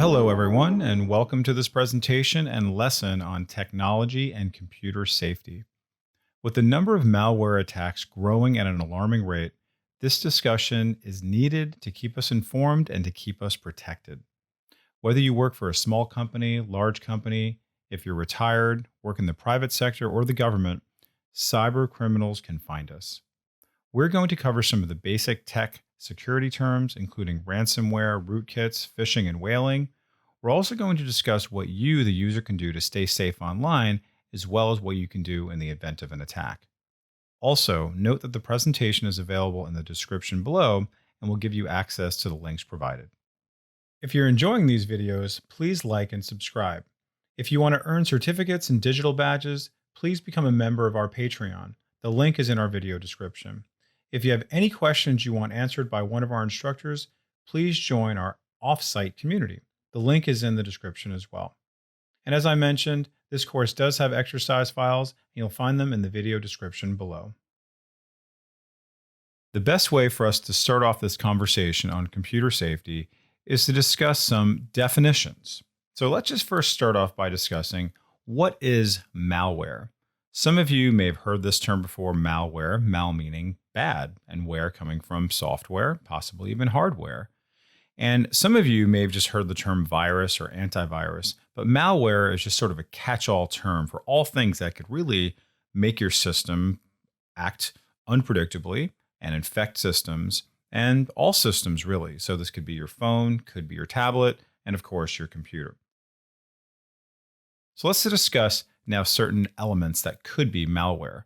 Hello, everyone, and welcome to this presentation and lesson on technology and computer safety. With the number of malware attacks growing at an alarming rate, this discussion is needed to keep us informed and to keep us protected. Whether you work for a small company, large company, if you're retired, work in the private sector, or the government, cyber criminals can find us. We're going to cover some of the basic tech security terms, including ransomware, rootkits, phishing, and whaling. We're also going to discuss what you, the user, can do to stay safe online, as well as what you can do in the event of an attack. Also, note that the presentation is available in the description below and will give you access to the links provided. If you're enjoying these videos, please like and subscribe. If you want to earn certificates and digital badges, please become a member of our Patreon. The link is in our video description. If you have any questions you want answered by one of our instructors, please join our off-site community. The link is in the description as well. And as I mentioned, this course does have exercise files, and you'll find them in the video description below. The best way for us to start off this conversation on computer safety is to discuss some definitions. So let's just first start off by discussing what is malware. Some of you may have heard this term before, malware, mal meaning bad, and ware coming from software, possibly even hardware. And some of you may have just heard the term virus or antivirus, but malware is just sort of a catch-all term for all things that could really make your system act unpredictably and infect systems, and all systems really. So this could be your phone, could be your tablet, and of course your computer. So let's discuss now certain elements that could be malware.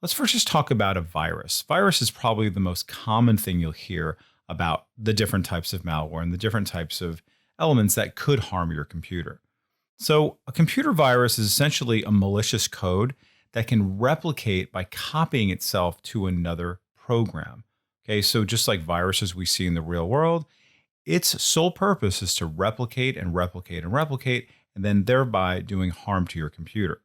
Let's first just talk about a virus. Virus is probably the most common thing you'll hear about the different types of malware and the different types of elements that could harm your computer. So a computer virus is essentially a malicious code that can replicate by copying itself to another program. Okay, so just like viruses we see in the real world, its sole purpose is to replicate and replicate and replicate, and then thereby doing harm to your computer.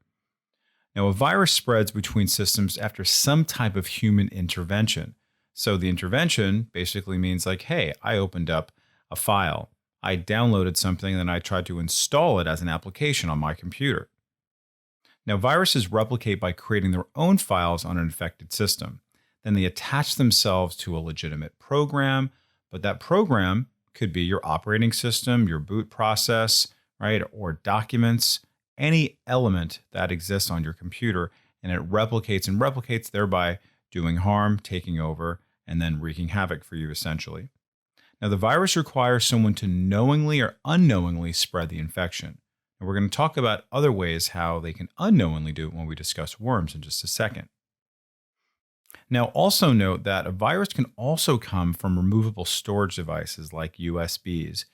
Now, a virus spreads between systems after some type of human intervention. So the intervention basically means like, hey, I opened up a file, I downloaded something, and then I tried to install it as an application on my computer. Now, viruses replicate by creating their own files on an infected system. Then they attach themselves to a legitimate program, but that program could be your operating system, your boot process, right, or documents, any element that exists on your computer, and it replicates and replicates, thereby doing harm, taking over, and then wreaking havoc for you essentially. Now, the virus requires someone to knowingly or unknowingly spread the infection. And we're going to talk about other ways how they can unknowingly do it when we discuss worms in just a second. Now, also note that a virus can also come from removable storage devices like USBs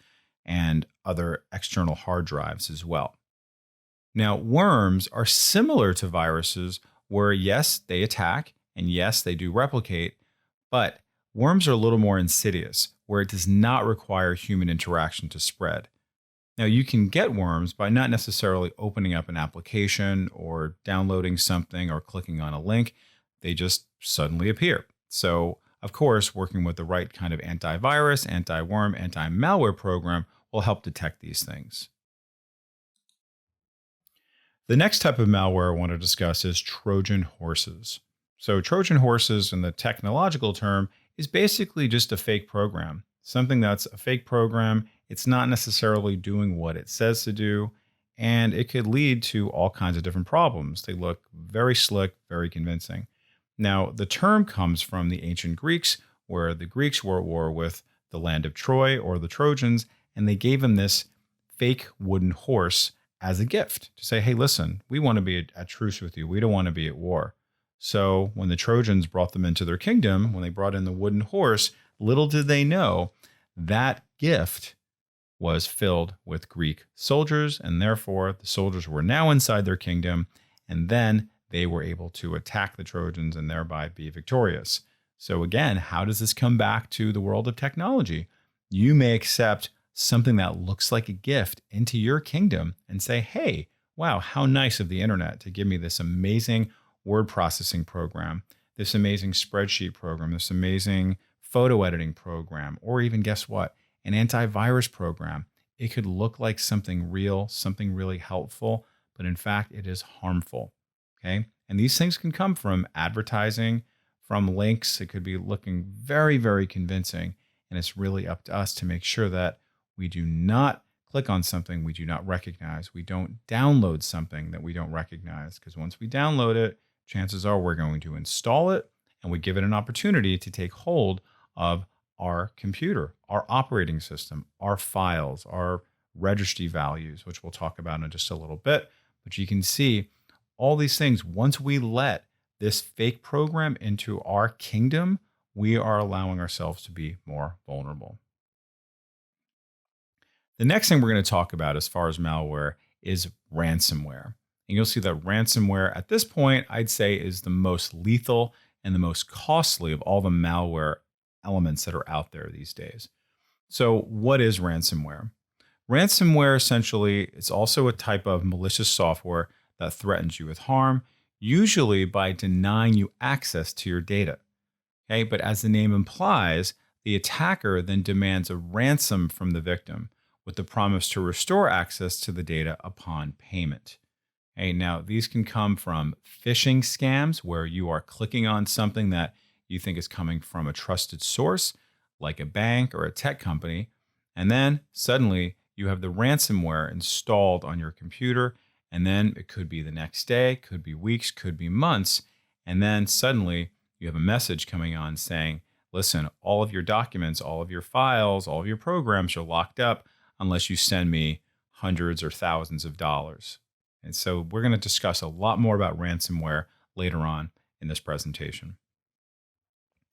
and other external hard drives as well. Now, worms are similar to viruses where, yes, they attack, and yes, they do replicate, but worms are a little more insidious, where it does not require human interaction to spread. Now, you can get worms by not necessarily opening up an application or downloading something or clicking on a link. They just suddenly appear. So, of course, working with the right kind of antivirus, anti-worm, anti-malware program will help detect these things. The next type of malware I want to discuss is Trojan horses. So Trojan horses, in the technological term, is basically just a fake program. Something that's a fake program, it's not necessarily doing what it says to do, and it could lead to all kinds of different problems. They look very slick, very convincing. Now, the term comes from the ancient Greeks, where the Greeks were at war with the land of Troy or the Trojans, and they gave them this fake wooden horse as a gift to say, hey, listen, we want to be at truce with you. We don't want to be at war. So when the Trojans brought them into their kingdom, when they brought in the wooden horse, little did they know that gift was filled with Greek soldiers, and therefore the soldiers were now inside their kingdom, and then they were able to attack the Trojans and thereby be victorious. So again, how does this come back to the world of technology? You may accept something that looks like a gift into your kingdom and say, hey, wow, how nice of the internet to give me this amazing word processing program, this amazing spreadsheet program, this amazing photo editing program, or even guess what? An antivirus program. it could look like something real, something really helpful, but in fact, it is harmful. Okay. And these things can come from advertising, from links. It could be looking very, very convincing. And it's really up to us to make sure that we do not click on something we do not recognize. We don't download something that we don't recognize, because once we download it, chances are we're going to install it and we give it an opportunity to take hold of our computer, our operating system, our files, our registry values, which we'll talk about in just a little bit. But you can see all these things, once we let this fake program into our kingdom, we are allowing ourselves to be more vulnerable. The next thing we're going to talk about as far as malware is ransomware. And you'll see that ransomware at this point, I'd say, is the most lethal and the most costly of all the malware elements that are out there these days. So what is ransomware? Ransomware essentially is also a type of malicious software that threatens you with harm, usually by denying you access to your data. Okay, but as the name implies, the attacker then demands a ransom from the victim with the promise to restore access to the data upon payment. Okay, now these can come from phishing scams, where you are clicking on something that you think is coming from a trusted source, like a bank or a tech company, and then suddenly you have the ransomware installed on your computer, and then it could be the next day, could be weeks, could be months, and then suddenly you have a message coming on saying, listen, all of your documents, all of your files, all of your programs are locked up unless you send me hundreds or thousands of dollars. And so we're going to discuss a lot more about ransomware later on in this presentation.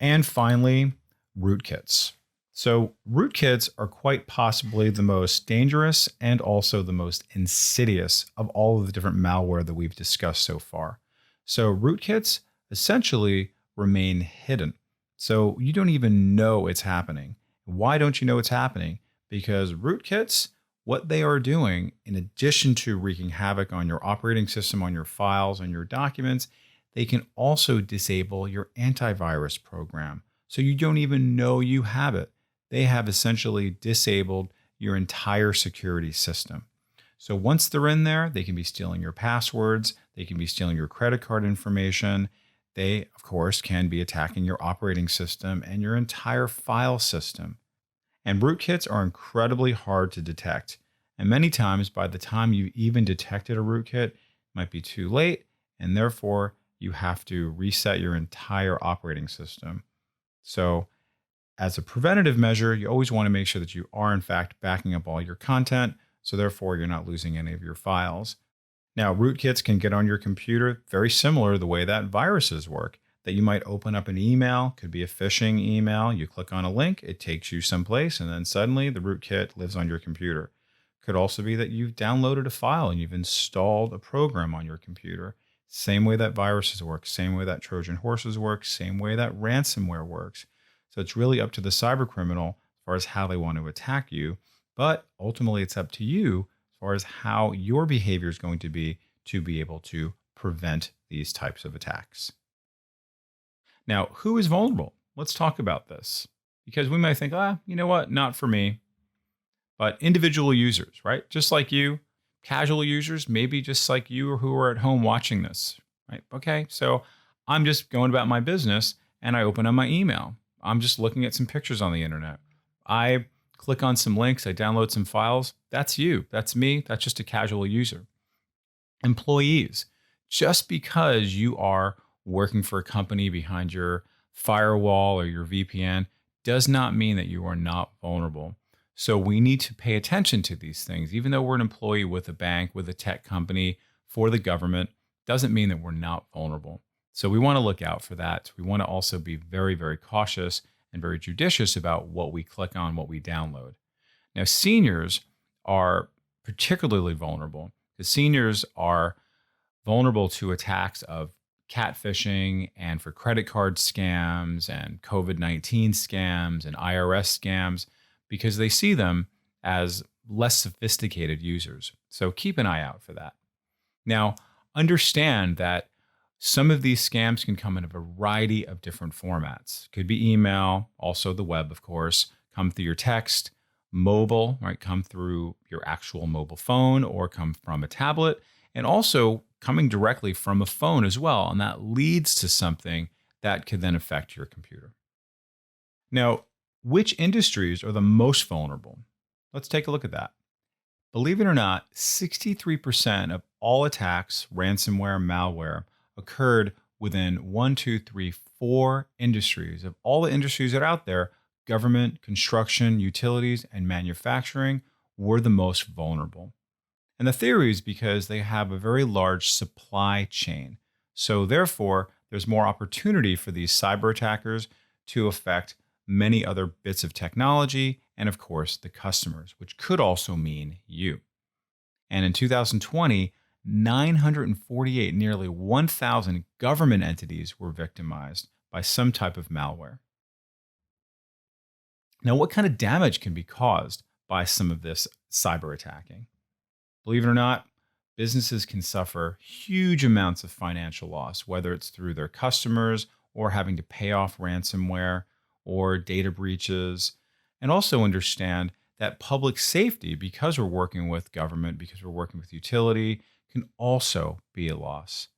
And finally, rootkits. So rootkits are quite possibly the most dangerous and also the most insidious of all of the different malware that we've discussed so far. So rootkits essentially remain hidden. So you don't even know it's happening. Why don't you know it's happening? Because rootkits, what they are doing, in addition to wreaking havoc on your operating system, on your files, on your documents, they can also disable your antivirus program. So you don't even know you have it. They have essentially disabled your entire security system. So once they're in there, they can be stealing your passwords, they can be stealing your credit card information. They, of course, can be attacking your operating system and your entire file system. And rootkits are incredibly hard to detect. And many times, by the time you even detected a rootkit, it might be too late, and therefore you have to reset your entire operating system. So as a preventative measure, you always want to make sure that you are in fact backing up all your content, so therefore you're not losing any of your files. Now, rootkits can get on your computer very similar to the way that viruses work, that you might open up an email, could be a phishing email, you click on a link, it takes you someplace, and then suddenly the rootkit lives on your computer. Could also be that you've downloaded a file and you've installed a program on your computer. Same way that viruses work, same way that Trojan horses work, same way that ransomware works. So it's really up to the cyber criminal as far as how they want to attack you. But ultimately, it's up to you as far as how your behavior is going to be able to prevent these types of attacks. Now, who is vulnerable? Let's talk about this, because we might think, you know what? Not for me. But individual users, right? Just like you, casual users, maybe just like you who are at home watching this, right? Okay, so I'm just going about my business and I open up my email. I'm just looking at some pictures on the internet. I click on some links, I download some files. That's you, that's me, that's just a casual user. Employees, just because you are working for a company behind your firewall or your VPN does not mean that you are not vulnerable. So we need to pay attention to these things. Even though we're an employee with a bank, with a tech company, for the government, doesn't mean that we're not vulnerable. So we want to look out for that. We want to also be very, very cautious and very judicious about what we click on, what we download. Now, seniors are particularly vulnerable because seniors are vulnerable to attacks of catfishing and for credit card scams and COVID-19 scams and IRS scams, because they see them as less sophisticated users. So keep an eye out for that. Now, understand that some of these scams can come in a variety of different formats. Could be email, also the web, of course, come through your text, mobile, right, come through your actual mobile phone or come from a tablet, and also coming directly from a phone as well. And that leads to something that could then affect your computer. Now, which industries are the most vulnerable? Let's take a look at that. Believe it or not, 63% of all attacks, ransomware, malware, occurred within one, two, three, four industries. Of all the industries that are out there, government, construction, utilities, and manufacturing were the most vulnerable. And the theory is because they have a very large supply chain. So therefore, there's more opportunity for these cyber attackers to affect many other bits of technology and, of course, the customers, which could also mean you. And in 2020, 948, nearly 1,000 government entities were victimized by some type of malware. Now, what kind of damage can be caused by some of this cyber attacking? Believe it or not, businesses can suffer huge amounts of financial loss, whether it's through their customers or having to pay off ransomware or data breaches. And also understand that public safety, because we're working with government, because we're working with utility, can also be a loss.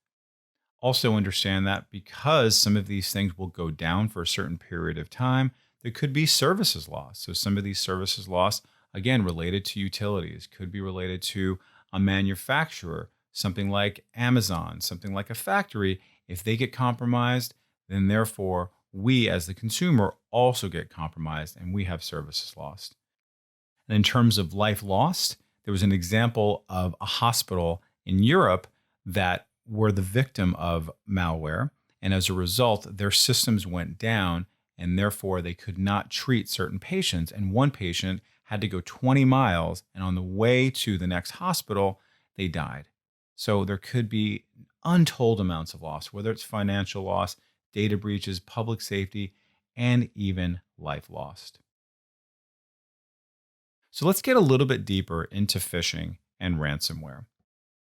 Also understand that because some of these things will go down for a certain period of time, there could be services lost. So some of these services lost, again, related to utilities, could be related to a manufacturer, something like Amazon, something like a factory. If they get compromised, then therefore we as the consumer also get compromised and we have services lost. And in terms of life lost, there was an example of a hospital in Europe that were the victim of malware. And as a result, their systems went down and therefore they could not treat certain patients. And one patient had to go 20 miles. And on the way to the next hospital, they died. So there could be untold amounts of loss, whether it's financial loss, data breaches, public safety, and even life lost. So let's get a little bit deeper into phishing and ransomware.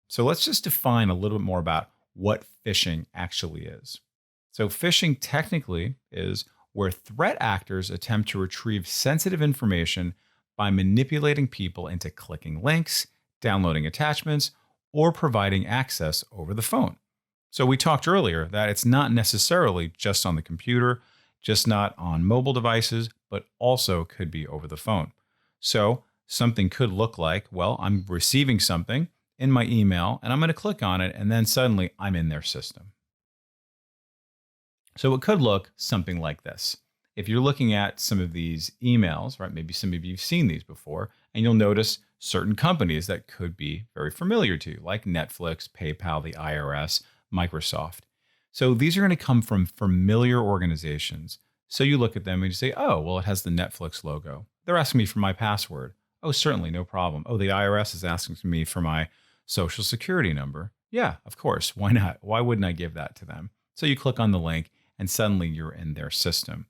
So let's just define a little bit more about what phishing actually is. So phishing technically is where threat actors attempt to retrieve sensitive information by manipulating people into clicking links, downloading attachments, or providing access over the phone. So we talked earlier that it's not necessarily just on the computer, just not on mobile devices, but also could be over the phone. So something could look like, well, I'm receiving something in my email and I'm going to click on it and then suddenly I'm in their system. So it could look something like this. If you're looking at some of these emails, right, maybe some of you have seen these before, and you'll notice certain companies that could be very familiar to you, like Netflix, PayPal, the IRS, Microsoft. So these are going to come from familiar organizations. So you look at them and you say, oh, well, it has the Netflix logo. They're asking me for my password. Oh, certainly, no problem. Oh, the IRS is asking me for my social security number. Yeah, of course. Why not? Why wouldn't I give that to them? So you click on the link and suddenly you're in their system.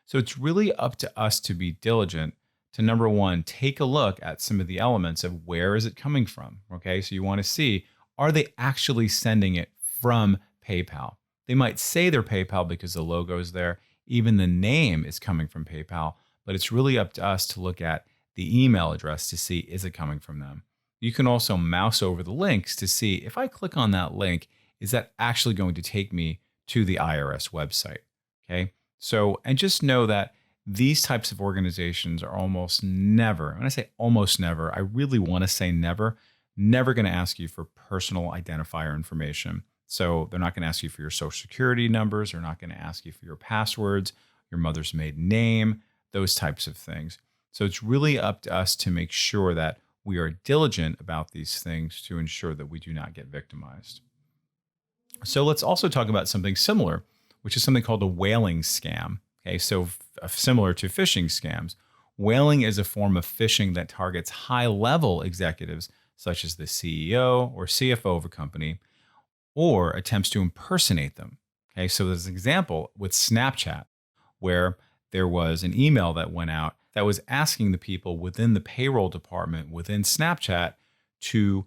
So it's really up to us to be diligent to, number one, take a look at some of the elements of where is it coming from. Okay, so you want to see, are they actually sending it from PayPal? They might say they're PayPal because the logo is there. Even the name is coming from PayPal, but it's really up to us to look at the email address to see, is it coming from them? You can also mouse over the links to see, if I click on that link, is that actually going to take me to the IRS website? Okay, so, and just know that these types of organizations are almost never, when I say almost never, I really want to say never going to ask you for personal identifier information. So they're not going to ask you for your social security numbers. They're not going to ask you for your passwords, your mother's maiden name, those types of things. So it's really up to us to make sure that we are diligent about these things to ensure that we do not get victimized. So let's also talk about something similar, which is something called a whaling scam. Okay, so similar to phishing scams, whaling is a form of phishing that targets high-level executives such as the CEO or CFO of a company, or attempts to impersonate them. Okay, so there's an example with Snapchat where there was an email that went out that was asking the people within the payroll department within Snapchat to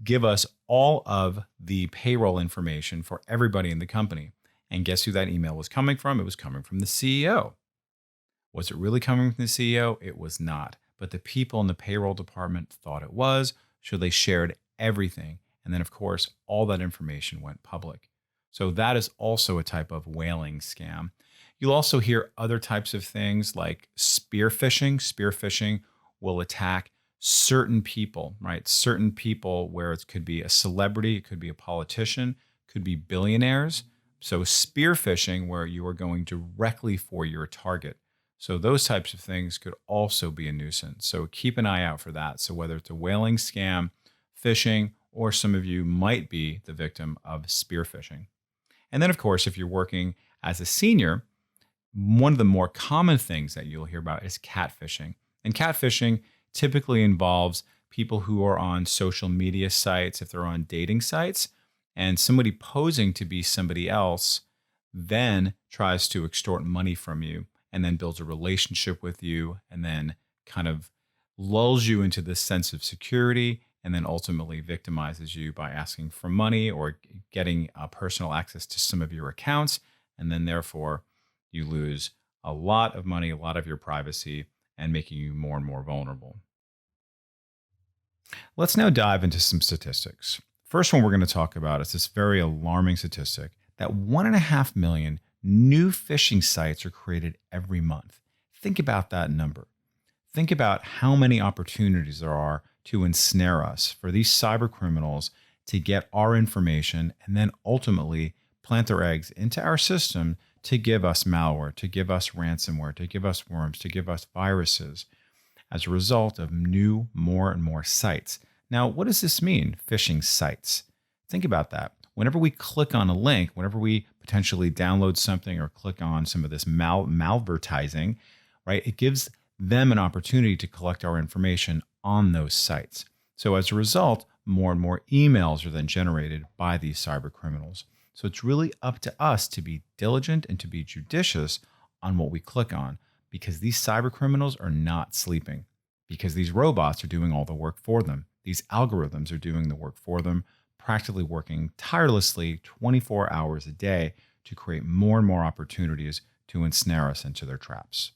give us all of the payroll information for everybody in the company. And guess who that email was coming from? It was coming from the CEO. Was it really coming from the CEO? It was not. but the people in the payroll department thought it was, so they shared everything. And then, of course, all that information went public. So that is also a type of whaling scam. You'll also hear other types of things like spear phishing. Spear phishing will attack certain people, right? Certain people where it could be a celebrity, it could be a politician, could be billionaires. So spear phishing, where you are going directly for your target. So those types of things could also be a nuisance. So keep an eye out for that. So whether it's a whaling scam, phishing, or some of you might be the victim of spear phishing. And then, of course, if you're working as a senior, one of the more common things that you'll hear about is catfishing. And catfishing typically involves people who are on social media sites, if they're on dating sites, and somebody posing to be somebody else then tries to extort money from you and then builds a relationship with you and then kind of lulls you into this sense of security and then ultimately victimizes you by asking for money or getting personal access to some of your accounts. And then therefore you lose a lot of money, a lot of your privacy, and making you more and more vulnerable. Let's now dive into some statistics. First one we're going to talk about is this very alarming statistic that 1.5 million new phishing sites are created every month. Think about that number. Think about how many opportunities there are to ensnare us, for these cyber criminals to get our information and then ultimately plant their eggs into our system to give us malware, to give us ransomware, to give us worms, to give us viruses as a result of new, more and more sites. Now, what does this mean, phishing sites? Think about that. Whenever we click on a link, whenever we potentially download something or click on some of this malvertising, right, it gives them an opportunity to collect our information on those sites. So as a result, more and more emails are then generated by these cyber criminals. So it's really up to us to be diligent and to be judicious on what we click on, because these cyber criminals are not sleeping, because these robots are doing all the work for them. These algorithms are doing the work for them, practically working tirelessly 24 hours a day to create more and more opportunities to ensnare us into their traps.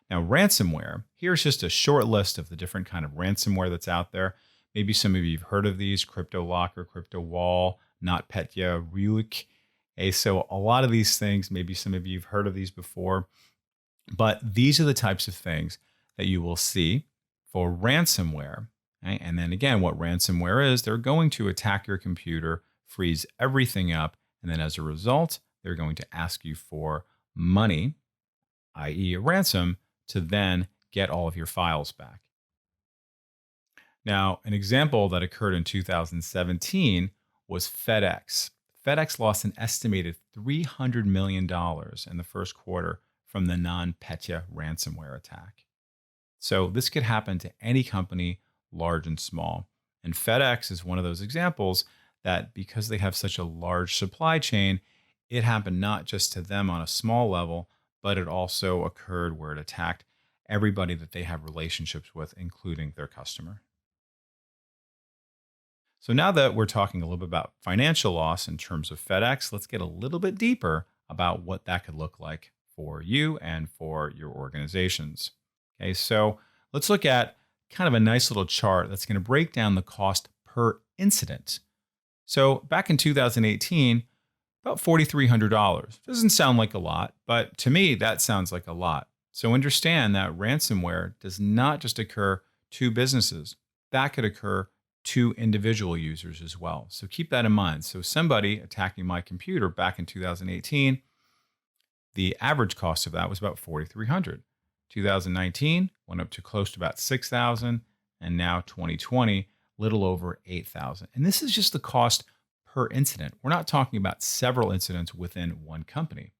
Now, ransomware, here's just a short list of the different kind of ransomware that's out there. Maybe some of you have heard of these: CryptoLocker, CryptoWall, NotPetya, Ryuk. Okay, so a lot of these things, maybe some of you have heard of these before, but these are the types of things that you will see for ransomware. Okay? And then again, what ransomware is, they're going to attack your computer, freeze everything up, and then as a result, they're going to ask you for money, i.e. a ransom, to then get all of your files back. Now, an example that occurred in 2017 was FedEx. FedEx lost an estimated $300 million in the first quarter from the NotPetya ransomware attack. So this could happen to any company, large and small. And FedEx is one of those examples that, because they have such a large supply chain, it happened not just to them on a small level, but it also occurred where it attacked everybody that they have relationships with, including their customer. So now that we're talking a little bit about financial loss in terms of FedEx, let's get a little bit deeper about what that could look like for you and for your organizations. Okay, so let's look at kind of a nice little chart that's going to break down the cost per incident. So back in 2018, about $4,300. Doesn't sound like a lot, but to me, that sounds like a lot. So understand that ransomware does not just occur to businesses. That could occur to individual users as well. So keep that in mind. So somebody attacking my computer back in 2018, the average cost of that was about $4,300. 2019 went up to close to about $6,000, and now 2020, little over $8,000. And this is just the cost per incident. We're not talking about several incidents within one company.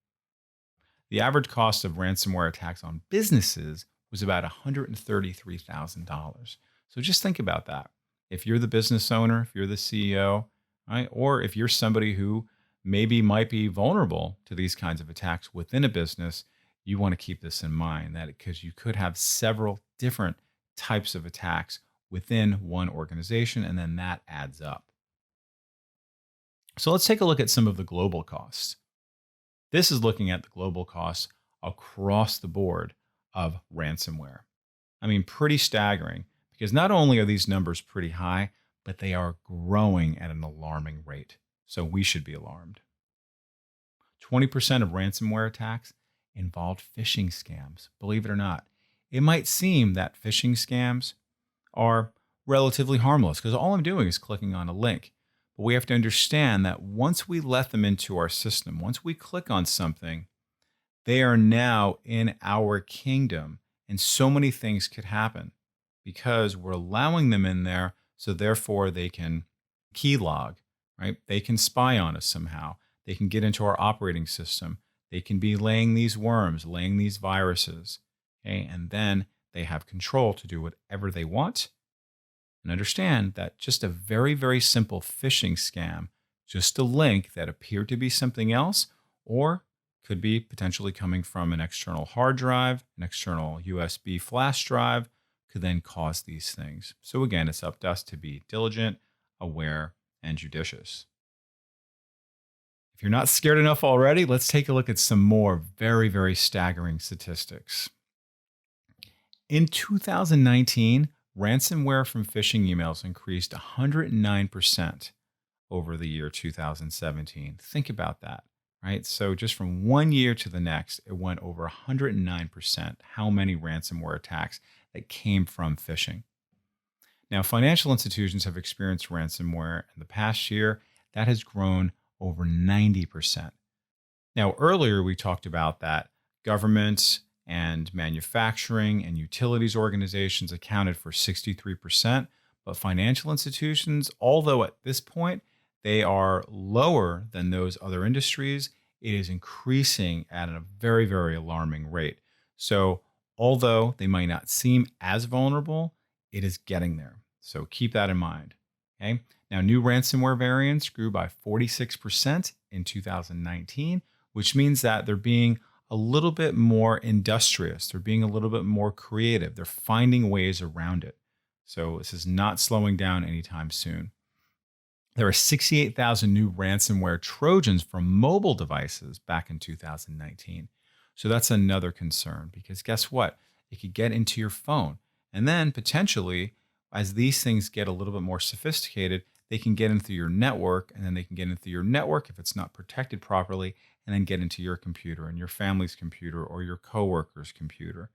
The average cost of ransomware attacks on businesses was about $133,000. So just think about that. If you're the business owner, if you're the CEO, right, or if you're somebody who maybe might be vulnerable to these kinds of attacks within a business, you want to keep this in mind, that because you could have several different types of attacks within one organization, and then that adds up. So let's take a look at some of the global costs. This is looking at the global costs across the board of ransomware. I mean, pretty staggering, because not only are these numbers pretty high, but they are growing at an alarming rate. So we should be alarmed. 20% of ransomware attacks involved phishing scams, believe it or not. It might seem that phishing scams are relatively harmless because all I'm doing is clicking on a link. But we have to understand that once we let them into our system, once we click on something, they are now in our kingdom. And so many things could happen because we're allowing them in there. So therefore they can keylog, right? They can spy on us somehow. They can get into our operating system. They can be laying these worms, laying these viruses. Okay? And then they have control to do whatever they want. And understand that just a very, very simple phishing scam, just a link that appeared to be something else, or could be potentially coming from an external hard drive, an external USB flash drive, could then cause these things. So again, it's up to us to be diligent, aware, and judicious. If you're not scared enough already, let's take a look at some more very, very staggering statistics. In 2019, ransomware from phishing emails increased 109% over the year 2017. Think about that, right? So just from one year to the next, it went over 109% how many ransomware attacks that came from phishing. Now, financial institutions have experienced ransomware in the past year. That has grown over 90%. Now, earlier we talked about that governments and manufacturing and utilities organizations accounted for 63%, but financial institutions, although at this point they are lower than those other industries, it is increasing at a very, very alarming rate. So although they might not seem as vulnerable, it is getting there. So keep that in mind. Okay. Now, new ransomware variants grew by 46% in 2019, which means that they're being a little bit more industrious. They're being a little bit more creative. They're finding ways around it. So this is not slowing down anytime soon. There are 68,000 new ransomware trojans from mobile devices back in 2019. So that's another concern because guess what? It could get into your phone. And then potentially, as these things get a little bit more sophisticated, they can get into your network, and then they can get into your network if it's not protected properly, and then get into your computer and your family's computer or your coworker's computer.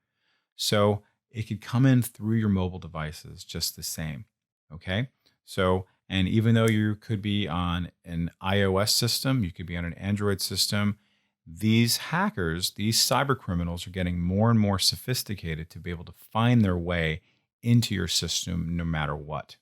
So it could come in through your mobile devices just the same. Okay. So, and even though you could be on an iOS system, you could be on an Android system, these hackers, these cyber criminals are getting more and more sophisticated to be able to find their way into your system no matter what.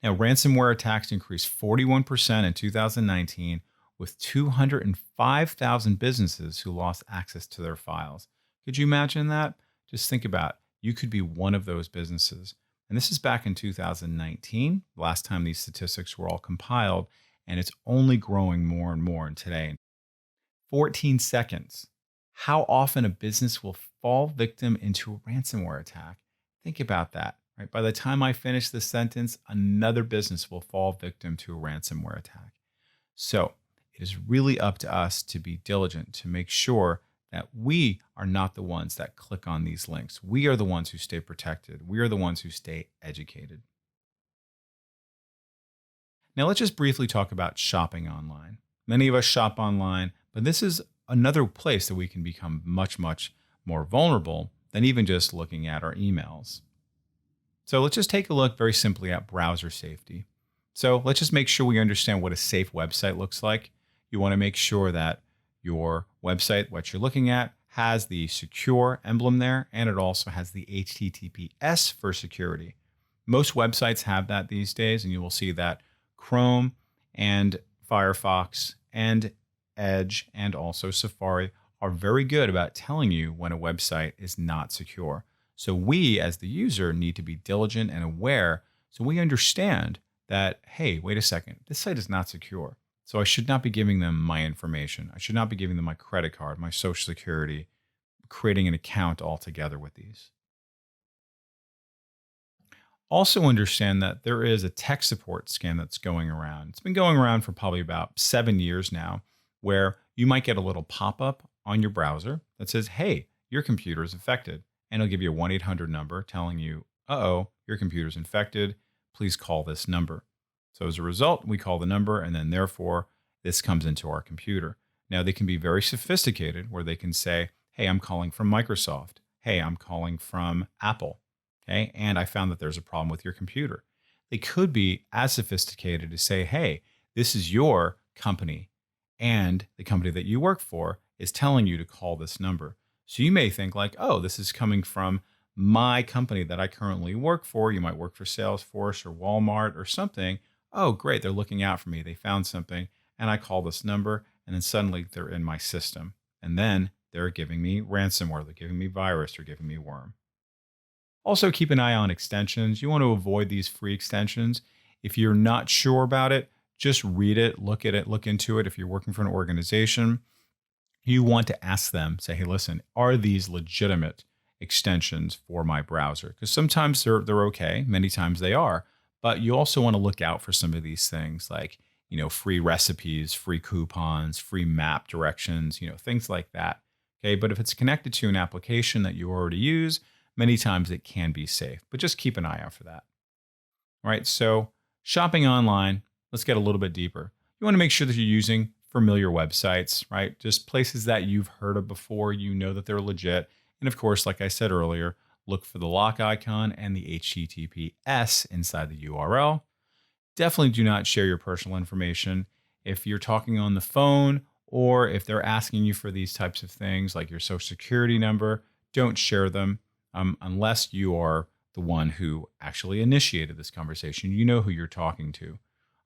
Now, ransomware attacks increased 41% in 2019 with 205,000 businesses who lost access to their files. Could you imagine that? Just think about it. You could be one of those businesses. And this is back in 2019, last time these statistics were all compiled, and it's only growing more and more today. 14 seconds. How often a business will fall victim into a ransomware attack? Think about that. Right? By the time I finish this sentence, another business will fall victim to a ransomware attack. So it is really up to us to be diligent to make sure that we are not the ones that click on these links. We are the ones who stay protected. We are the ones who stay educated. Now, let's just briefly talk about shopping online. Many of us shop online, but this is another place that we can become much, much more vulnerable than even just looking at our emails. So let's just take a look very simply at browser safety. So let's just make sure we understand what a safe website looks like. You want to make sure that your website, what you're looking at, has the secure emblem there, and it also has the HTTPS for security. Most websites have that these days, and you will see that Chrome and Firefox and Edge and also Safari are very good about telling you when a website is not secure. So we, as the user, need to be diligent and aware so we understand that, hey, wait a second, this site is not secure. So I should not be giving them my information. I should not be giving them my credit card, my social security, creating an account altogether with these. Also understand that there is a tech support scam that's going around. It's been going around for probably about 7 years now, where you might get a little pop-up on your browser that says, hey, your computer is affected. and it'll give you a 1-800 number telling you, uh-oh, your computer's infected. Please call this number. So as a result, we call the number, and then therefore this comes into our computer. Now they can be very sophisticated where they can say, hey, I'm calling from Microsoft. Hey, I'm calling from Apple. Okay. And I found that there's a problem with your computer. They could be as sophisticated to say, hey, this is your company, and the company that you work for is telling you to call this number. So you may think like, oh, this is coming from my company that I currently work for. You might work for Salesforce or Walmart or something. Oh, great. They're looking out for me. They found something, and I call this number, and then suddenly they're in my system. And then they're giving me ransomware. They're giving me virus. They're giving me worm. Also, keep an eye on extensions. You want to avoid these free extensions. If you're not sure about it, just read it, look at it, look into it. If you're working for an organization, you want to ask them, say, hey, listen, are these legitimate extensions for my browser? Because sometimes they're okay, many times they are, but you also want to look out for some of these things like, free recipes, free coupons, free map directions, things like that. Okay, but if it's connected to an application that you already use, many times it can be safe, but just keep an eye out for that. All right, so shopping online, let's get a little bit deeper. You want to make sure that you're using familiar websites, right? Just places that you've heard of before, you know that they're legit. And of course, like I said earlier, look for the lock icon and the HTTPS inside the URL. Definitely do not share your personal information. If you're talking on the phone or if they're asking you for these types of things like your social security number, don't share them unless you are the one who actually initiated this conversation. You know who you're talking to.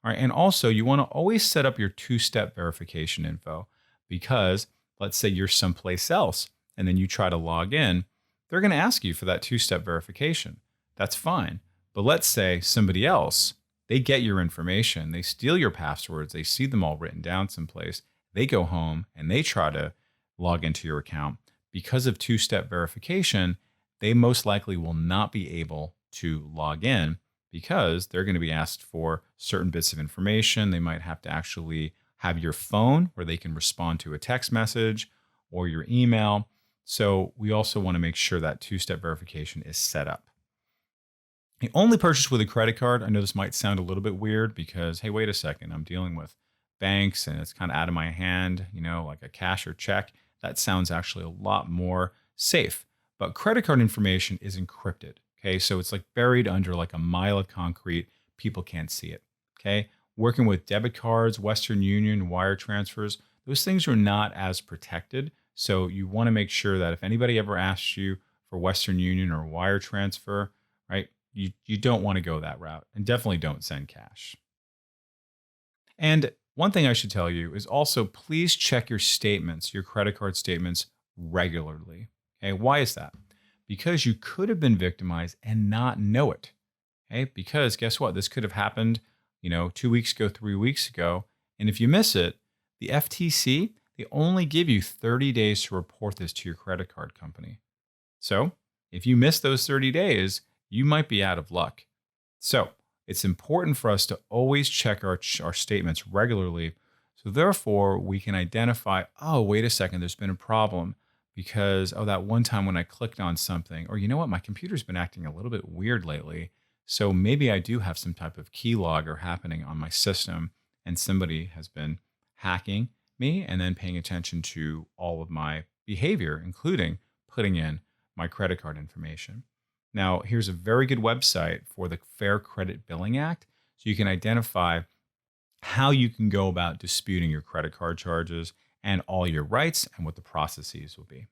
All right. And also, you want to always set up your two-step verification info because let's say you're someplace else and then you try to log in, they're going to ask you for that two-step verification. That's fine. But let's say somebody else, they get your information, they steal your passwords, they see them all written down someplace, they go home and they try to log into your account. Because of two-step verification, they most likely will not be able to log in because they're going to be asked for certain bits of information. They might have to actually have your phone where they can respond to a text message or your email. So we also want to make sure that two-step verification is set up. The only purchase with a credit card, I know this might sound a little bit weird because, hey, wait a second, I'm dealing with banks and it's kind of out of my hand, like a cash or check. That sounds actually a lot more safe. But credit card information is encrypted. Okay, so it's like buried under like a mile of concrete. People can't see it. Okay, working with debit cards, Western Union, wire transfers, those things are not as protected. So you want to make sure that if anybody ever asks you for Western Union or wire transfer, right, you don't want to go that route, and definitely don't send cash. And one thing I should tell you is also please check your statements, your credit card statements regularly. Okay, why is that? Because you could have been victimized and not know it. Okay, because guess what? This could have happened, 2 weeks ago, 3 weeks ago. And if you miss it, the FTC, they only give you 30 days to report this to your credit card company. So if you miss those 30 days, you might be out of luck. So it's important for us to always check our statements regularly. So therefore, we can identify, oh, wait a second, there's been a problem. Because, that one time when I clicked on something, or my computer's been acting a little bit weird lately. So maybe I do have some type of keylogger happening on my system and somebody has been hacking me and then paying attention to all of my behavior, including putting in my credit card information. Now, here's a very good website for the Fair Credit Billing Act. So you can identify how you can go about disputing your credit card charges and all your rights and what the processes will be.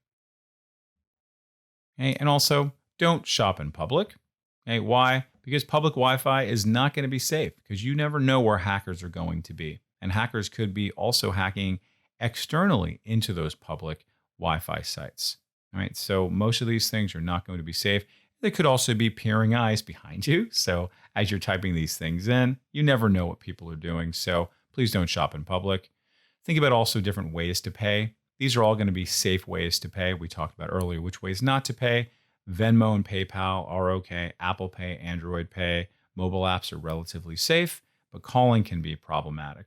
Okay, and also, don't shop in public. Okay, why? Because public Wi-Fi is not going to be safe because you never know where hackers are going to be. And hackers could be also hacking externally into those public Wi-Fi sites. All right, so most of these things are not going to be safe. There could also be peering eyes behind you. So as you're typing these things in, you never know what people are doing. So please don't shop in public. Think about also different ways to pay. These are all going to be safe ways to pay. We talked about earlier which ways not to pay. Venmo and PayPal are okay. Apple Pay, Android Pay, mobile apps are relatively safe, but calling can be problematic.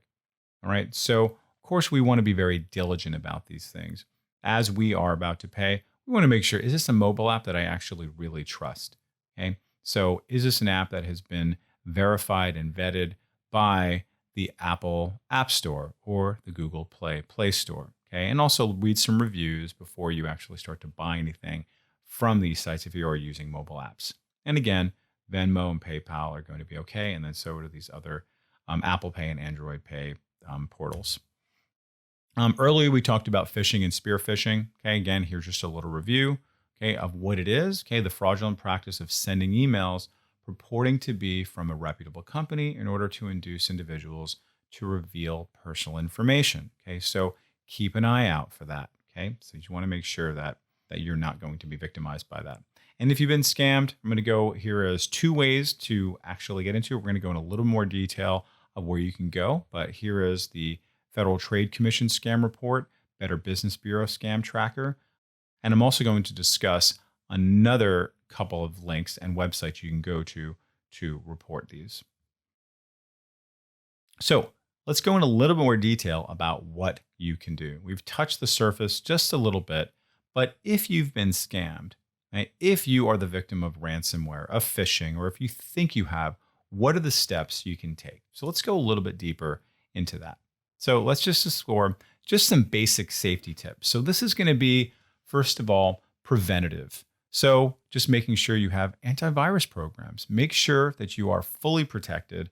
All right. So, of course, we want to be very diligent about these things. As we are about to pay, we want to make sure, is this a mobile app that I actually really trust? Okay. So is this an app that has been verified and vetted by the Apple App Store or the Google Play Store? Okay. And also read some reviews before you actually start to buy anything from these sites if you are using mobile apps. And again, Venmo and PayPal are going to be okay. And then so do these other Apple Pay and Android Pay portals. Earlier, we talked about phishing and spear phishing. Okay, again, here's just a little review, okay, of what it is. Okay, the fraudulent practice of sending emails purporting to be from a reputable company in order to induce individuals to reveal personal information. Okay, so keep an eye out for that. Okay, so you want to make sure that you're not going to be victimized by that. And if you've been scammed, I'm going to go here as 2 ways to actually get into it. We're going to go in a little more detail of where you can go, but here is the Federal Trade Commission scam report, Better Business Bureau scam tracker. And I'm also going to discuss another couple of links and websites you can go to report these. So let's go in a little more detail about what you can do. We've touched the surface just a little bit, but if you've been scammed, right, if you are the victim of ransomware, of phishing, or if you think you have, what are the steps you can take? So let's go a little bit deeper into that. So let's just explore just some basic safety tips. So this is going to be, first of all, preventative. So just making sure you have antivirus programs. Make sure that you are fully protected.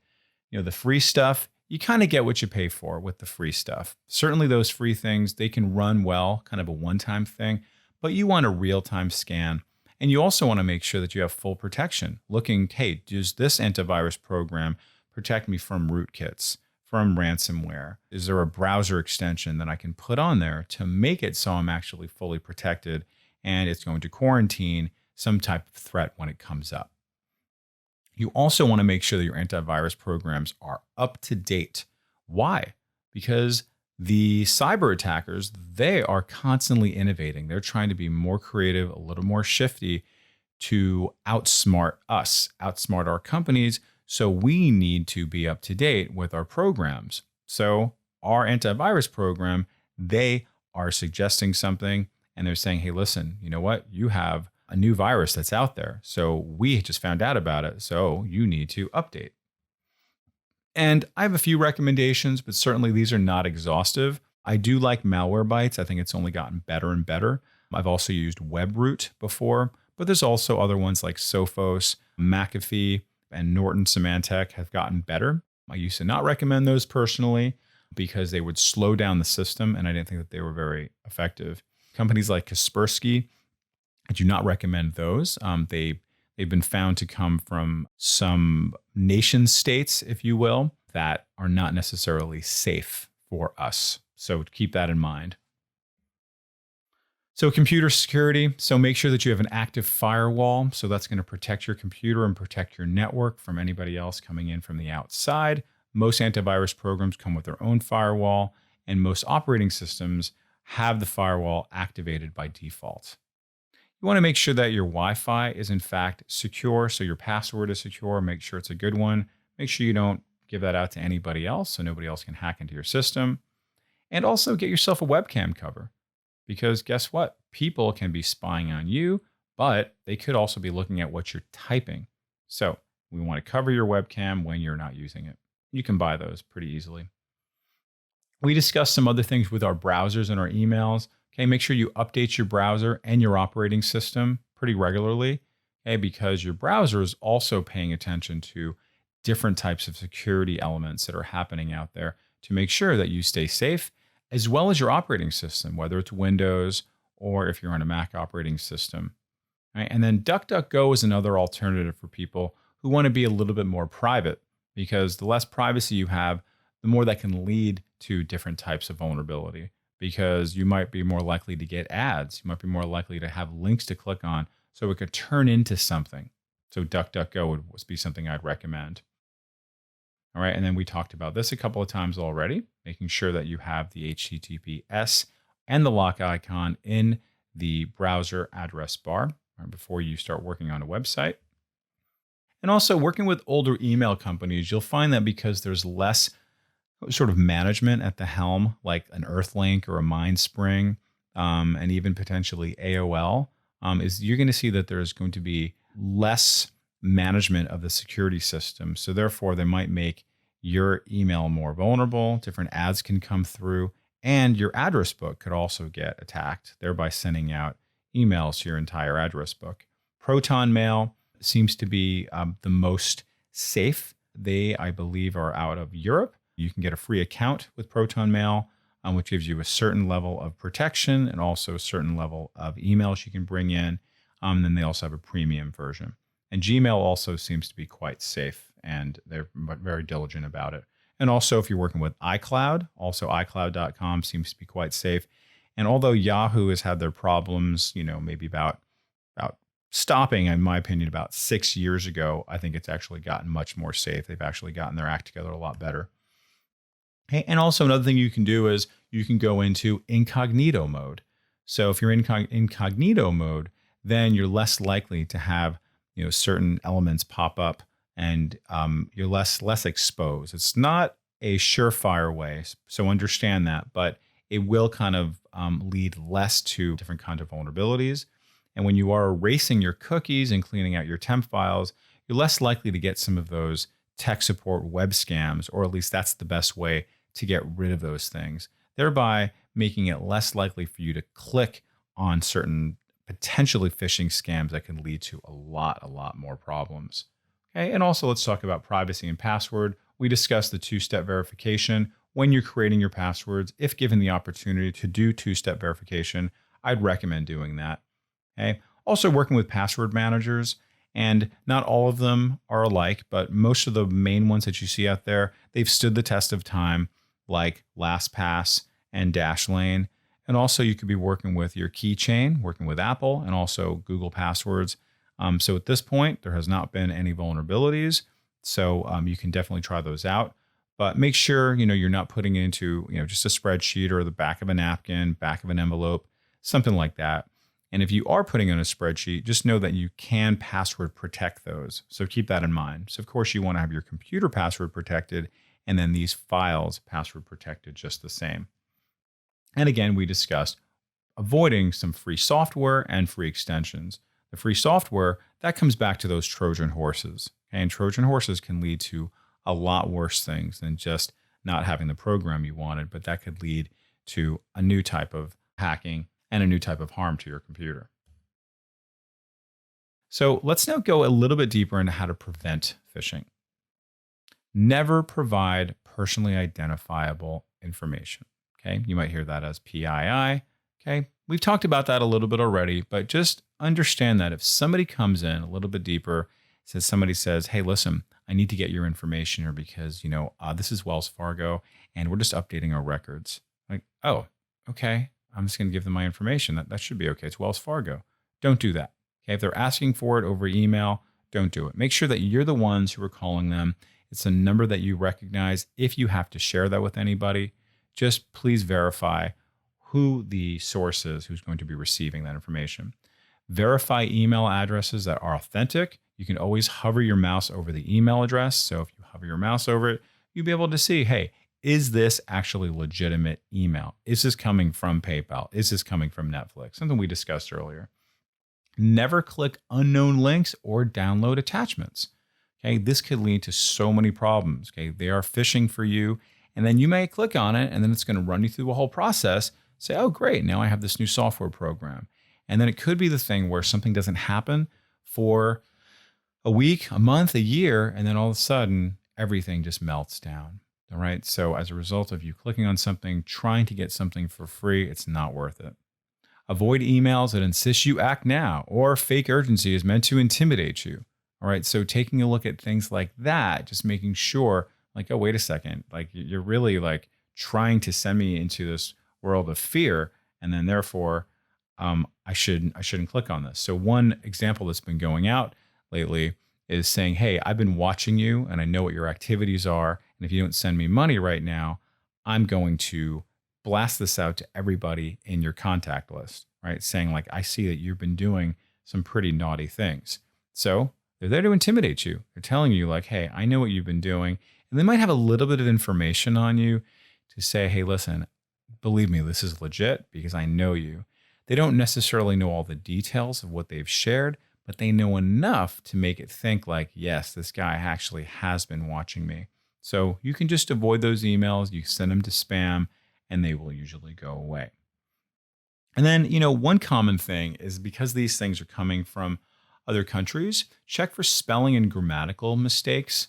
You know, the free stuff, you kind of get what you pay for with the free stuff. Certainly those free things, they can run well, kind of a one-time thing, but you want a real-time scan. And you also want to make sure that you have full protection. Looking, hey, does this antivirus program protect me from rootkits, from ransomware? Is there a browser extension that I can put on there to make it so I'm actually fully protected and it's going to quarantine some type of threat when it comes up? You also want to make sure that your antivirus programs are up to date. Why? Because the cyber attackers, they are constantly innovating. They're trying to be more creative, a little more shifty to outsmart us, outsmart our companies. So we need to be up to date with our programs. So our antivirus program, they are suggesting something and they're saying, hey, listen, you know what? You have a new virus that's out there. So we just found out about it. So you need to update. And I have a few recommendations, but certainly these are not exhaustive. I do like Malwarebytes. I think it's only gotten better and better. I've also used WebRoot before, but there's also other ones like Sophos, McAfee, and Norton Symantec have gotten better. I used to not recommend those personally because they would slow down the system, and I didn't think that they were very effective. Companies like Kaspersky, I do not recommend those. They've been found to come from some nation states, if you will, that are not necessarily safe for us. So keep that in mind. So computer security. So make sure that you have an active firewall. So that's going to protect your computer and protect your network from anybody else coming in from the outside. Most antivirus programs come with their own firewall, and most operating systems have the firewall activated by default. You want to make sure that your Wi-Fi is in fact secure. So your password is secure. Make sure it's a good one. Make sure you don't give that out to anybody else so nobody else can hack into your system. And also get yourself a webcam cover. Because guess what? People can be spying on you, but they could also be looking at what you're typing. So we want to cover your webcam when you're not using it. You can buy those pretty easily. We discussed some other things with our browsers and our emails. Okay, make sure you update your browser and your operating system pretty regularly. Okay, because your browser is also paying attention to different types of security elements that are happening out there to make sure that you stay safe, as well as your operating system, whether it's Windows or if you're on a Mac operating system. Right? And then DuckDuckGo is another alternative for people who want to be a little bit more private, because the less privacy you have, the more that can lead to different types of vulnerability, because you might be more likely to get ads. You might be more likely to have links to click on, so it could turn into something. So DuckDuckGo would be something I'd recommend. All right, and then we talked about this a couple of times already, making sure that you have the HTTPS and the lock icon in the browser address bar before you start working on a website. And also working with older email companies, you'll find that because there's less sort of management at the helm, like an Earthlink or a Mindspring, and even potentially AOL, is you're going to see that there's going to be less management of the security system. So therefore, they might make your email more vulnerable. Different ads can come through, and your address book could also get attacked, thereby sending out emails to your entire address book. Proton Mail seems to be the most safe. They, I believe, are out of Europe. You can get a free account with Proton Mail, which gives you a certain level of protection and also a certain level of emails you can bring in. Then they also have a premium version. And Gmail also seems to be quite safe, and they're very diligent about it. And also, if you're working with iCloud, also iCloud.com seems to be quite safe. And although Yahoo has had their problems, maybe about stopping, in my opinion, about 6 years ago, I think it's actually gotten much more safe. They've actually gotten their act together a lot better. Okay, and also another thing you can do is you can go into incognito mode. So if you're in incognito mode, then you're less likely to have certain elements pop up, and you're less exposed. It's not a surefire way, so understand that, but it will kind of lead less to different kinds of vulnerabilities. And when you are erasing your cookies and cleaning out your temp files, you're less likely to get some of those tech support web scams, or at least that's the best way to get rid of those things, thereby making it less likely for you to click on certain potentially phishing scams that can lead to a lot more problems. Okay, and also let's talk about privacy and password. We discussed the two-step verification. When you're creating your passwords, if given the opportunity to do two-step verification, I'd recommend doing that. Okay. Also working with password managers, and not all of them are alike, but most of the main ones that you see out there, they've stood the test of time, like LastPass and Dashlane. And also you could be working with your keychain, working with Apple, and also Google Passwords. So at this point, there has not been any vulnerabilities. So you can definitely try those out. But make sure you're not putting it into just a spreadsheet or the back of a napkin, back of an envelope, something like that. And if you are putting in a spreadsheet, just know that you can password protect those. So keep that in mind. So of course you want to have your computer password protected, and then these files password protected just the same. And again, we discussed avoiding some free software and free extensions. The free software, that comes back to those Trojan horses. Okay? And Trojan horses can lead to a lot worse things than just not having the program you wanted, but that could lead to a new type of hacking and a new type of harm to your computer. So let's now go a little bit deeper into how to prevent phishing. Never provide personally identifiable information. Okay, you might hear that as PII. Okay, we've talked about that a little bit already, but just understand that if somebody comes in a little bit deeper, somebody says, hey, listen, I need to get your information here because, this is Wells Fargo and we're just updating our records. Like, oh, okay, I'm just going to give them my information. That should be okay. It's Wells Fargo. Don't do that. Okay, if they're asking for it over email, don't do it. Make sure that you're the ones who are calling them. It's a number that you recognize. If you have to share that with anybody, just please verify who the source is who's going to be receiving that information. Verify email addresses that are authentic. You can always hover your mouse over the email address. So if you hover your mouse over it, you'll be able to see, hey, is this actually legitimate email? Is this coming from PayPal? Is this coming from Netflix? Something we discussed earlier. Never click unknown links or download attachments. Okay, this could lead to so many problems. Okay, they are phishing for you, and then you may click on it, and then it's going to run you through a whole process. Say, oh, great, now I have this new software program. And then it could be the thing where something doesn't happen for a week, a month, a year, and then all of a sudden, everything just melts down. All right. So as a result of you clicking on something, trying to get something for free, it's not worth it. Avoid emails that insist you act now, or fake urgency is meant to intimidate you. All right. So taking a look at things like that, just making sure, like, oh, wait a second, like you're really like trying to send me into this world of fear, and then therefore I shouldn't click on this. So one example that's been going out lately is saying, hey, I've been watching you and I know what your activities are. And if you don't send me money right now, I'm going to blast this out to everybody in your contact list, right? Saying like, I see that you've been doing some pretty naughty things. So they're there to intimidate you. They're telling you like, hey, I know what you've been doing. And they might have a little bit of information on you to say, hey, listen, believe me, this is legit because I know you. They don't necessarily know all the details of what they've shared, but they know enough to make it think like, yes, this guy actually has been watching me. So you can just avoid those emails. You send them to spam and they will usually go away. And then, one common thing is because these things are coming from other countries, check for spelling and grammatical mistakes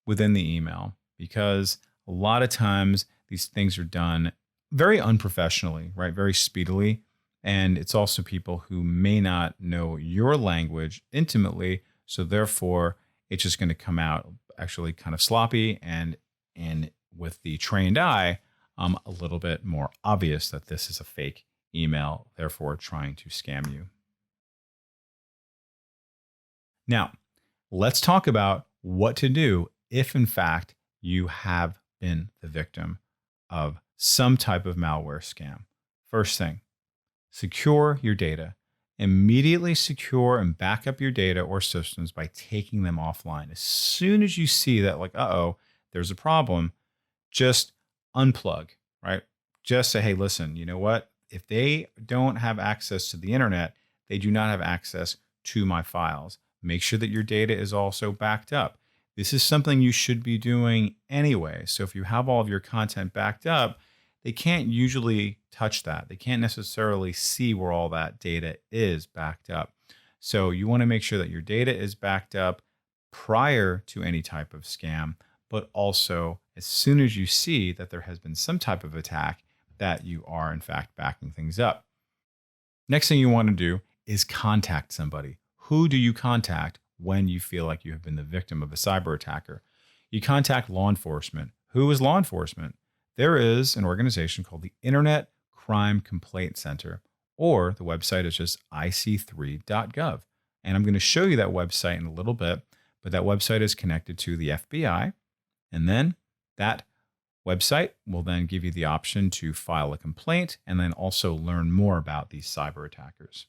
within the email because a lot of times these things are done very unprofessionally, right? Very speedily. And it's also people who may not know your language intimately. So therefore, it's just going to come out actually kind of sloppy and with the trained eye, a little bit more obvious that this is a fake email, therefore trying to scam you. Now, let's talk about what to do if, in fact, you have been the victim of some type of malware scam. First thing, secure your data. Immediately secure and back up your data or systems by taking them offline. As soon as you see that, like, there's a problem, just unplug, right? Just say, hey, listen, you know what? If they don't have access to the internet, they do not have access to my files. Make sure that your data is also backed up. This is something you should be doing anyway. So if you have all of your content backed up, they can't usually touch that. They can't necessarily see where all that data is backed up. So you want to make sure that your data is backed up prior to any type of scam, but also as soon as you see that there has been some type of attack, that you are in fact backing things up. Next thing you want to do is contact somebody. Who do you contact when you feel like you have been the victim of a cyber attacker? You contact law enforcement. Who is law enforcement? There is an organization called the Internet Crime Complaint Center, or the website is just ic3.gov. And I'm going to show you that website in a little bit, but that website is connected to the FBI. And then that website will then give you the option to file a complaint and then also learn more about these cyber attackers.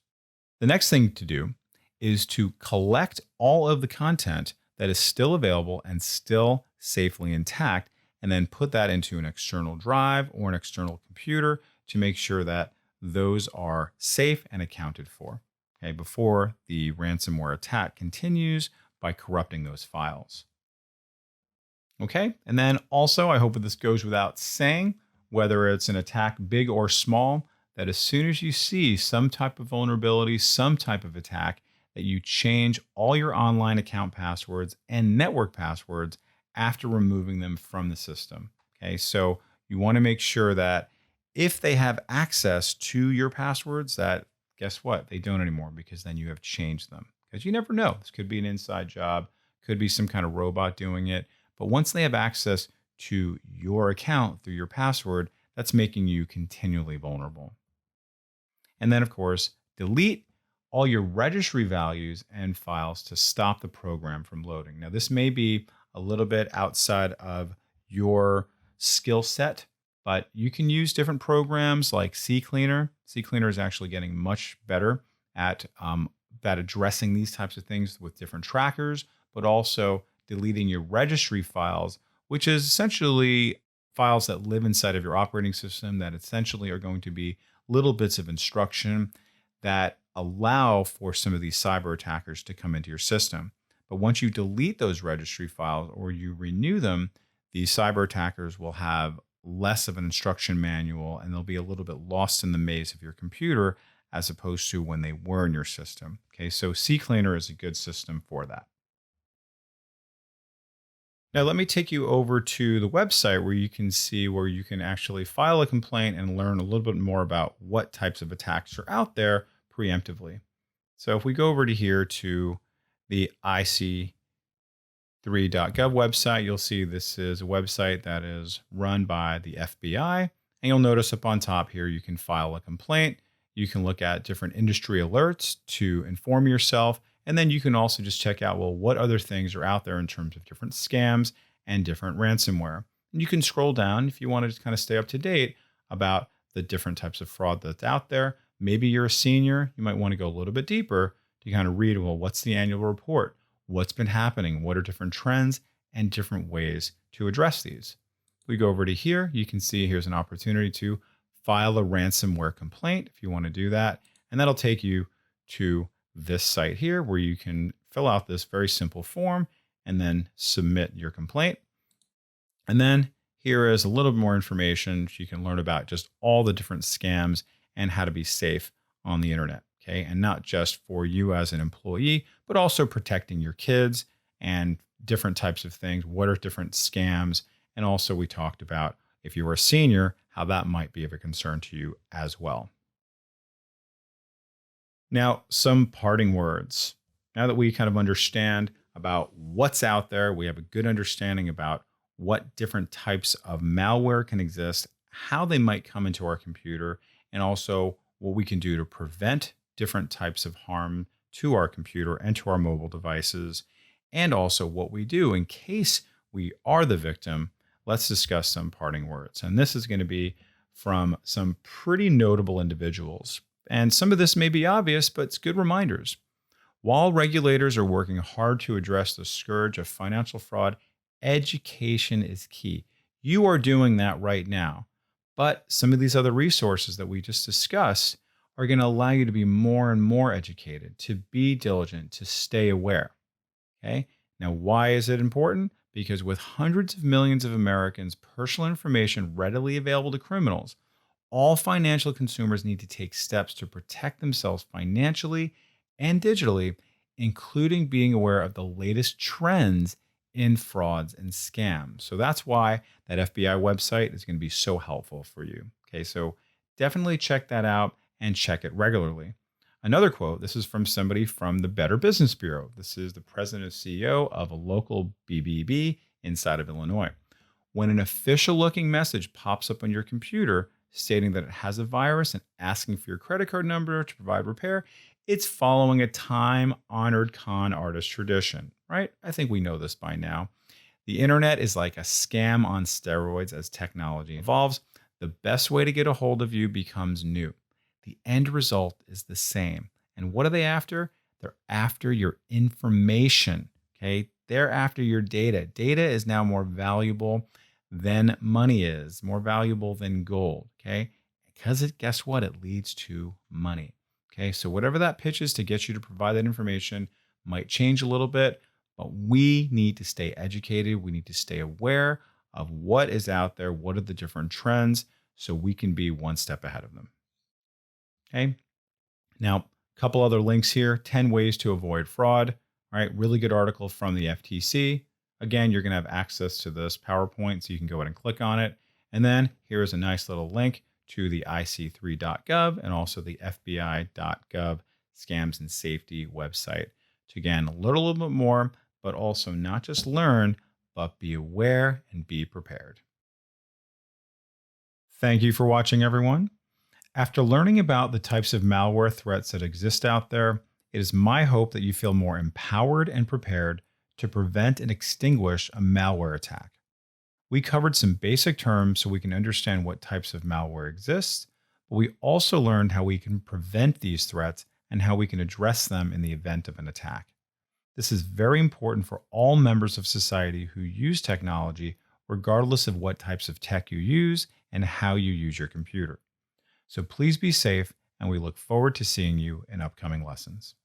The next thing to do is to collect all of the content that is still available and still safely intact, and then put that into an external drive or an external computer to make sure that those are safe and accounted for, okay, before the ransomware attack continues by corrupting those files. Okay, and then also, I hope that this goes without saying, whether it's an attack big or small, that as soon as you see some type of vulnerability, some type of attack, that you change all your online account passwords and network passwords after removing them from the system. Okay, so you want to make sure that if they have access to your passwords, that guess what? They don't anymore, because then you have changed them. Because you never know. This could be an inside job, could be some kind of robot doing it. But once they have access to your account through your password, that's making you continually vulnerable. And then, of course, delete all your registry values and files to stop the program from loading. Now, this may be a little bit outside of your skill set, but you can use different programs like CCleaner. CCleaner is actually getting much better at addressing these types of things with different trackers, but also deleting your registry files, which is essentially files that live inside of your operating system that essentially are going to be little bits of instruction that allow for some of these cyber attackers to come into your system. But once you delete those registry files or you renew them, these cyber attackers will have less of an instruction manual and they'll be a little bit lost in the maze of your computer as opposed to when they were in your system. Okay, so CCleaner is a good system for that. Now, let me take you over to the website where you can see where you can actually file a complaint and learn a little bit more about what types of attacks are out there preemptively. So if we go over to here to the ic3.gov website, you'll see this is a website that is run by the FBI. And you'll notice up on top here, you can file a complaint. You can look at different industry alerts to inform yourself. And then you can also just check out, well, what other things are out there in terms of different scams and different ransomware. And you can scroll down if you want to kind of stay up to date about the different types of fraud that's out there. Maybe you're a senior, you might want to go a little bit deeper to kind of read, well, what's the annual report? What's been happening? What are different trends and different ways to address these? We go over to here, you can see here's an opportunity to file a ransomware complaint if you want to do that. And that'll take you to this site here where you can fill out this very simple form and then submit your complaint. And then here is a little bit more information so you can learn about just all the different scams and how to be safe on the internet. Okay. And not just for you as an employee, but also protecting your kids and different types of things. What are different scams? And also, we talked about if you were a senior, how that might be of a concern to you as well. Now, some parting words. Now that we kind of understand about what's out there, we have a good understanding about what different types of malware can exist, how they might come into our computer, and also what we can do to prevent different types of harm to our computer and to our mobile devices, and also what we do in case we are the victim. Let's discuss some parting words. And this is going to be from some pretty notable individuals. And some of this may be obvious, but it's good reminders. While regulators are working hard to address the scourge of financial fraud, education is key. You are doing that right now. But some of these other resources that we just discussed are going to allow you to be more and more educated, to be diligent, to stay aware. Okay. Now, why is it important? Because with hundreds of millions of Americans' personal information readily available to criminals, all financial consumers need to take steps to protect themselves financially and digitally, including being aware of the latest trends in frauds and scams. So that's why that FBI website is going to be so helpful for you. Okay, so definitely check that out and check it regularly. Another quote, this is from somebody from the Better Business Bureau. This is the president and CEO of a local BBB inside of Illinois. When an official looking message pops up on your computer stating that it has a virus and asking for your credit card number to provide repair, it's following a time-honored con artist tradition, right? I think we know this by now. The internet is like a scam on steroids as technology evolves. The best way to get a hold of you becomes new. The end result is the same. And what are they after? They're after your information, okay? They're after your data. Data is now more valuable than money is, more valuable than gold, okay? Because guess what? It leads to money, okay? So whatever that pitch is to get you to provide that information might change a little bit, but we need to stay educated. We need to stay aware of what is out there, what are the different trends, so we can be one step ahead of them. Okay. Now, a couple other links here, 10 ways to avoid fraud. All right. Really good article from the FTC. Again, you're going to have access to this PowerPoint, so you can go ahead and click on it. And then here's a nice little link to the ic3.gov and also the fbi.gov scams and safety website to, again, learn a little bit more, but also not just learn, but be aware and be prepared. Thank you for watching, everyone. After learning about the types of malware threats that exist out there, it is my hope that you feel more empowered and prepared to prevent and extinguish a malware attack. We covered some basic terms so we can understand what types of malware exist, but we also learned how we can prevent these threats and how we can address them in the event of an attack. This is very important for all members of society who use technology, regardless of what types of tech you use and how you use your computer. So please be safe, and we look forward to seeing you in upcoming lessons.